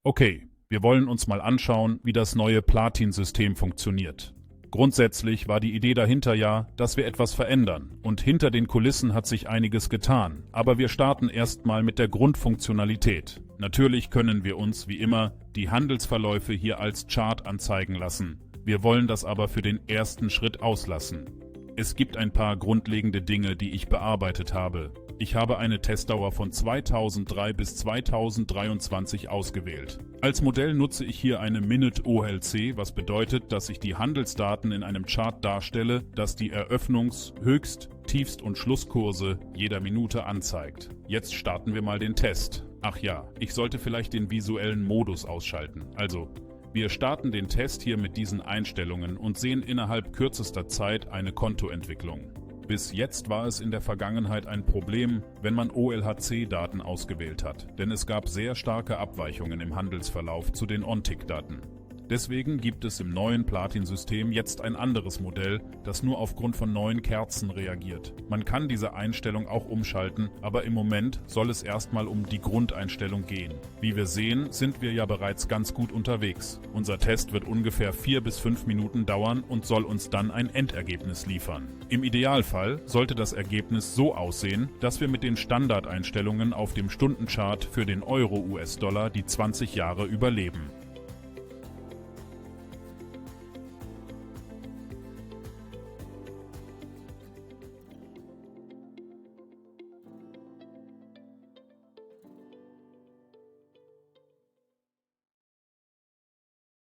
Okay, wir wollen uns mal anschauen, wie das neue Platin-System funktioniert. Grundsätzlich war die Idee dahinter ja, dass wir etwas verändern, und hinter den Kulissen hat sich einiges getan, aber wir starten erstmal mit der Grundfunktionalität. Natürlich können wir uns, wie immer, die Handelsverläufe hier als Chart anzeigen lassen. Wir wollen das aber für den ersten Schritt auslassen. Es gibt ein paar grundlegende Dinge, die ich bearbeitet habe. Ich habe eine Testdauer von 2003 bis 2023 ausgewählt. Als Modell nutze ich hier eine Minute OLC, was bedeutet, dass ich die Handelsdaten in einem Chart darstelle, das die Eröffnungs-, Höchst-, Tiefst- und Schlusskurse jeder Minute anzeigt. Jetzt starten wir mal den Test. Ach ja, ich sollte vielleicht den visuellen Modus ausschalten. Also, wir starten den Test hier mit diesen Einstellungen und sehen innerhalb kürzester Zeit eine Kontoentwicklung. Bis jetzt war es in der Vergangenheit ein Problem, wenn man OLHC-Daten ausgewählt hat, denn es gab sehr starke Abweichungen im Handelsverlauf zu den OnTick-Daten. Deswegen gibt es im neuen Platin-System jetzt ein anderes Modell, das nur aufgrund von neuen Kerzen reagiert. Man kann diese Einstellung auch umschalten, aber im Moment soll es erstmal um die Grundeinstellung gehen. Wie wir sehen, sind wir ja bereits ganz gut unterwegs. Unser Test wird ungefähr 4 bis 5 Minuten dauern und soll uns dann ein Endergebnis liefern. Im Idealfall sollte das Ergebnis so aussehen, dass wir mit den Standardeinstellungen auf dem Stundenchart für den Euro-US-Dollar die 20 Jahre überleben.